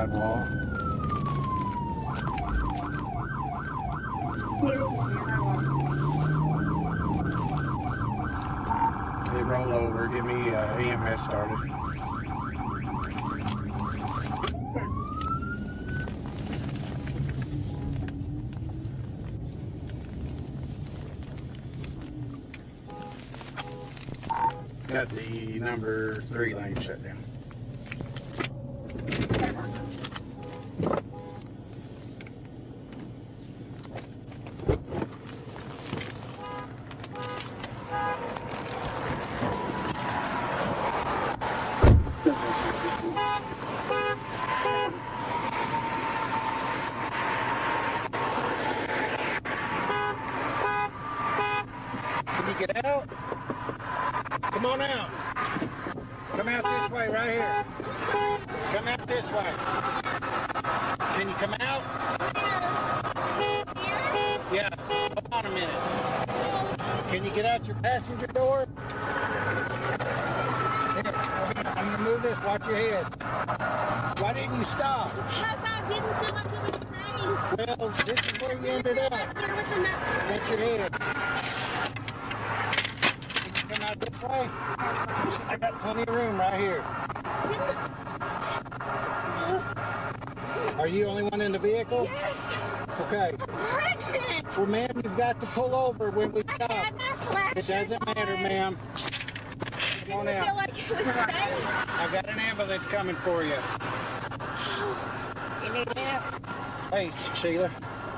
sidewall. They roll over, get me EMS started. Got the number 3 lane shut down. Can you get out? Come on out. Come out this way, right here. Come out this way. Can you come out? Yeah, hold on a minute. Can you get out your passenger door? Here, I'm going to move this. Watch your head. Why didn't you stop? Because I didn't feel like it was safe. Well, this is where you ended up. There was enough. Watch your head. Come out this way. I got plenty of room right here. Are you the only one in the vehicle? Yes. Okay. Pregnant. Well, ma'am, you've got to pull over when we I stop. had my flashers It doesn't matter, on. ma'am. Come on I feel out. like it was safe. I've got an ambulance coming for you. You need help? Hey, Sheila.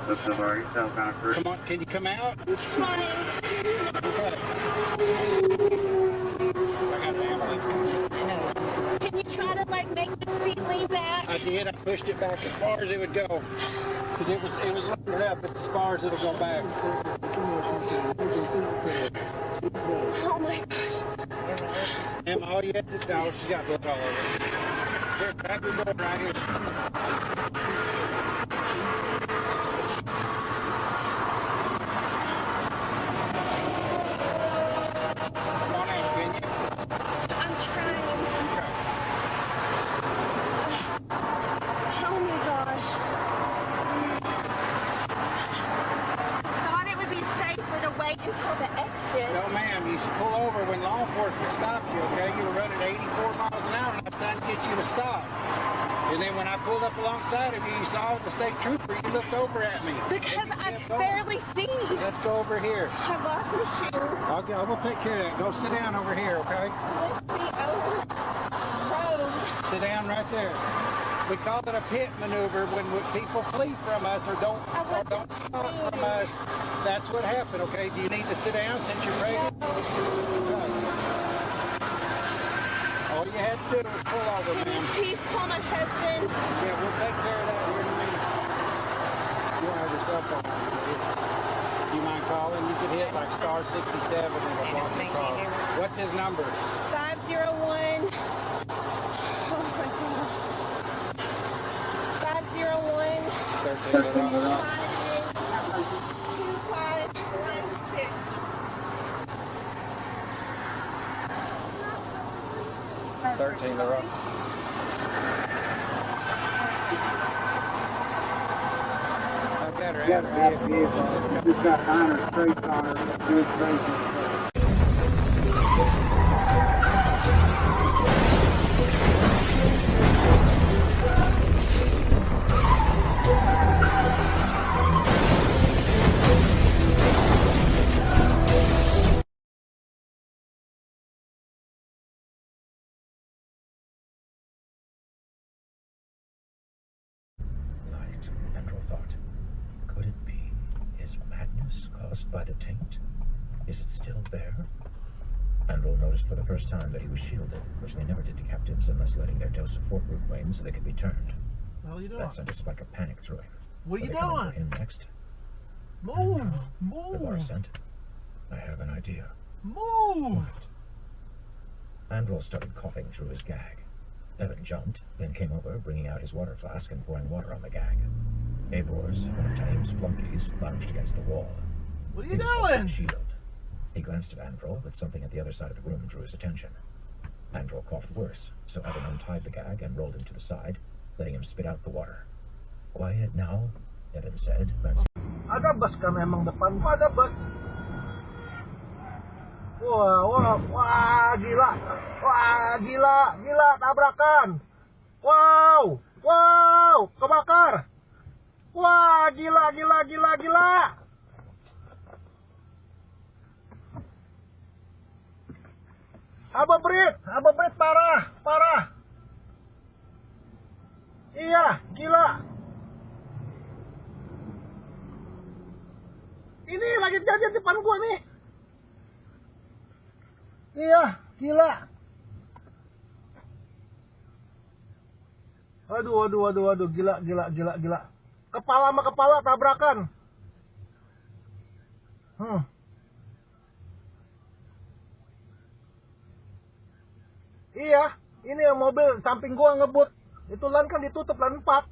This is our southbound crew. Come on, can you come out? I'm trying. Okay. I got an ambulance coming. Can you try to like make the seat lean back? I did. I pushed it back as far as it would go. Because it was loaded up. It's as far as it'll go back. Oh my gosh. Emma, all you have to do, she's got blood all over her. Here, grab your door right here. Come on out, can you? I'm trying. Okay. Oh my gosh. Thought it would be safer to wait until the exit. No, ma'am, you should pull over when law enforcement stops you, okay? You were running 84 miles an hour and I was trying to get you to stop. And then when I pulled up alongside of you, you saw the state trooper, you looked over at me. Because I could barely see. Let's go over here. I lost my shoe. I will take care of that. Go sit down over here, okay? Let's be over the road. Sit down right there. We call it a pit maneuver when people flee from us or don't stop from us. That's what happened, okay? Do you need to sit down since you're pregnant? Okay. All you had to do was pull over, Can you ma'am. please call my husband? Yeah, we'll take care of that here in a minute. You don't have your cell phone on you, do you? Do you mind calling? You could hit like star 67 and it'll block the call. What's his number? 501. Oh my gosh. 501. 2516. 13 the rock. I got her out of the vehicle. Just got minor straight on her. Good straight. Andrew thought. Could it be his madness caused by the taint? Is it still there? Andrew noticed for the first time that he was shielded, which they never did to captives unless letting their dose of foreproof wane so they could be turned. What are you doing? That sent a spike of panic through him. What are you Were they coming for doing? him next? Move! The bar Move! sent. I have an idea. Move! Andrew started coughing through his gag. Evan jumped, then came over, bringing out his water flask and pouring water on the gag. Abors, one of Taim's flunkies, lounged against the wall. What are He you was holding doing? a shield. He glanced at Andrew, but something at the other side of the room drew his attention. Andrew coughed worse, so Evan untied the gag and rolled him to the side, letting him spit out the water. Quiet now, Evan said, glancing. Ada bus ka memang depan gua, ada bus. Wah, gila. Wah, gila tabrakan. Wow, kebakar. Wah, gila. Ababrit parah. Iya, gila. Ini lagi jajan depan gua nih. Iya, gila. Aduh, gila. Kepala sama kepala tabrakan. Iya, ini yang mobil samping gua ngebut. Itu lan kan ditutup, lan 4.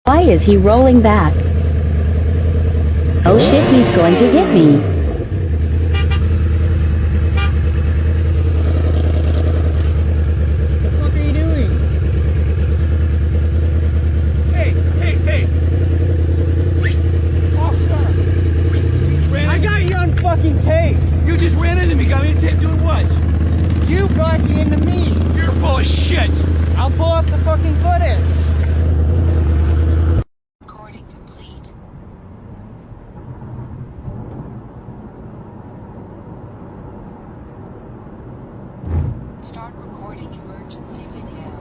Why is he rolling back? Oh shit, he's going to hit me. What are you doing? Hey! Officer! I got you on fucking tape! You just ran into me, got me on tape doing what? You got into me! You're full of shit! I'll pull up the fucking footage! Recording complete. Start recording emergency video.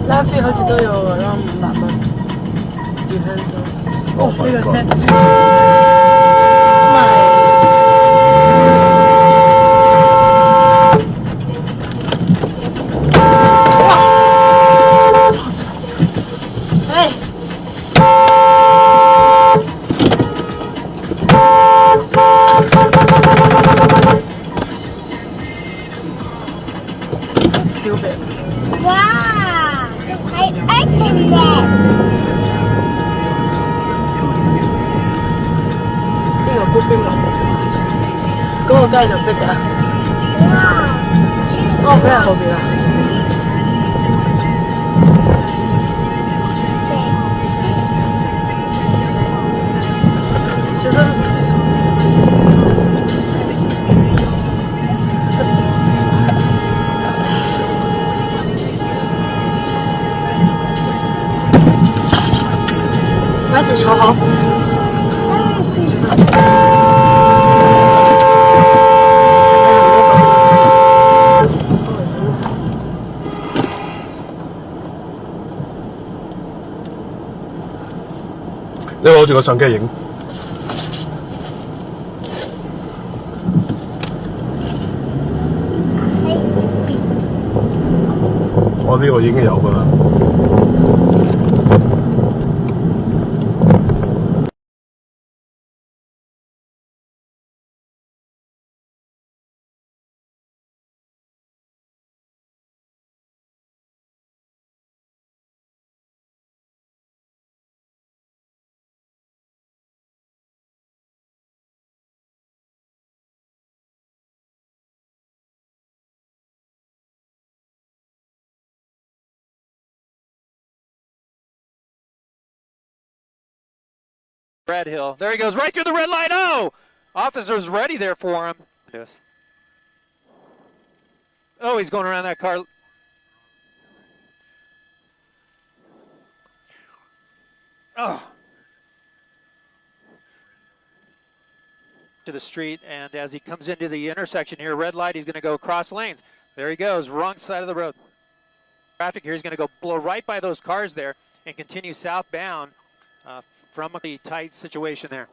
拉菲好似都有500蚊，幾分鐘？哦，呢個車賣。Stupid. Wow! I opened that! 邊個估邊個？嗰個梗係就識㗎。哇！哦，佢喺後邊啊。巴士坐好。你攞住個相機影。我呢個已經有㗎啦。Red Hill. There he goes, right through the red light. Oh! Officer's ready there for him. Yes. Oh, he's going around that car. Oh. To the street, and as he comes into the intersection here, red light, he's going to go across lanes. There he goes, wrong side of the road. Traffic here is going to go blow right by those cars there and continue southbound from the tight situation there.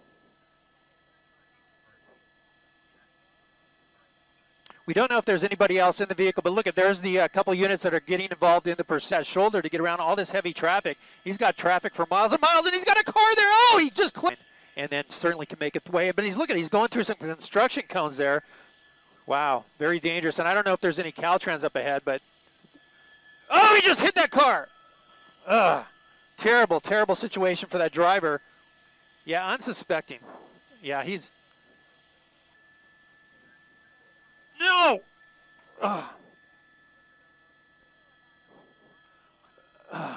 We don't know if there's anybody else in the vehicle, but look at, there's the couple units that are getting involved in the shoulder to get around all this heavy traffic. He's got traffic for miles and miles, and he's got a car there. Oh, he just clipped. And then certainly can make its way. But he's going through some construction cones there. Wow, very dangerous. And I don't know if there's any Caltrans up ahead, but oh, he just hit that car. Ugh, terrible, terrible situation for that driver. Yeah, unsuspecting. Yeah, he's no. Ugh. Ugh.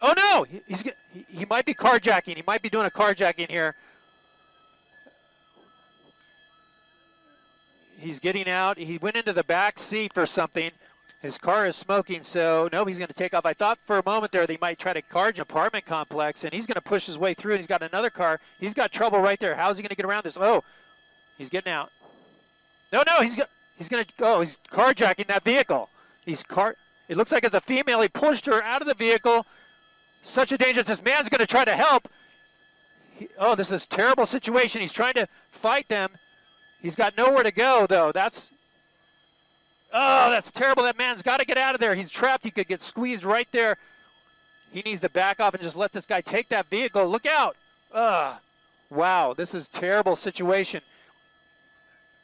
Oh no, he might be carjacking. He might be doing a carjacking here. He's getting out. He went into the back seat for something. His car is smoking, so no, he's going to take off. I thought for a moment there they might try to carjacking an apartment complex, and he's going to push his way through, and he's got another car. He's got trouble right there. How's he going to get around this? Oh, he's getting out. No, he's going to go. He's carjacking that vehicle. It looks like it's a female. He pushed her out of the vehicle. Such a danger. This man's going to try to help. Oh, this is a terrible situation. He's trying to fight them. He's got nowhere to go, though. That's terrible. That man's got to get out of there. He's trapped. He could get squeezed right there. He needs to back off and just let this guy take that vehicle. Look out. Wow, this is a terrible situation.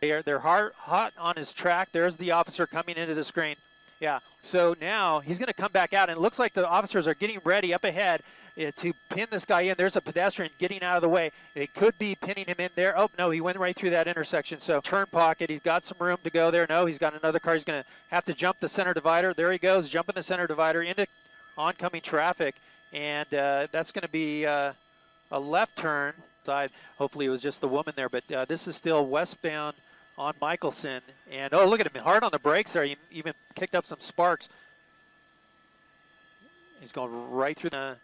They're hot on his track. There's the officer coming into the screen. Yeah, so now he's going to come back out, and it looks like the officers are getting ready up ahead to pin this guy in. There's a pedestrian getting out of the way. They could be pinning him in there. Oh, no, he went right through that intersection. So turn pocket, he's got some room to go there. No, he's got another car. He's going to have to jump the center divider. There he goes, jumping the center divider into oncoming traffic, and that's going to be a left turn side. Hopefully it was just the woman there, but this is still westbound on Michelson, and oh, look at him, hard on the brakes there. He even kicked up some sparks. He's going right through the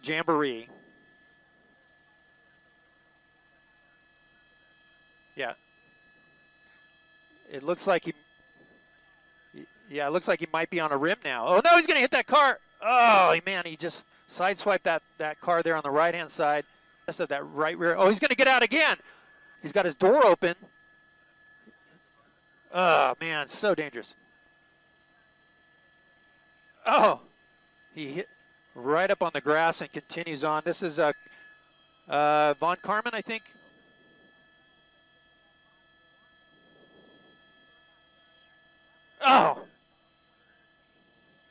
Jamboree. Yeah. It looks like it looks like he might be on a rim now. Oh no, he's going to hit that car. Oh man, he just sideswiped that car there on the right-hand side. Rest of that right rear. Oh, he's going to get out again. He's got his door open. Oh, man, so dangerous. Oh, he hit right up on the grass and continues on. This is Von Carmen, I think. Oh,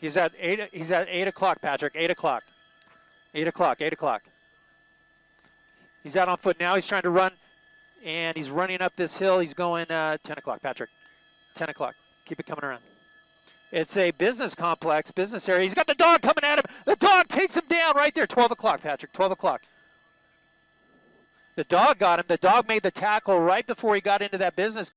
he's at 8 o'clock, Patrick. 8 o'clock. 8 o'clock. 8 o'clock. He's out on foot now. He's trying to run. And he's running up this hill. He's going 10 o'clock, Patrick. 10 o'clock. Keep it coming around. It's a business complex, business area. He's got the dog coming at him. The dog takes him down right there. 12 o'clock, Patrick. 12 o'clock. The dog got him. The dog made the tackle right before he got into that business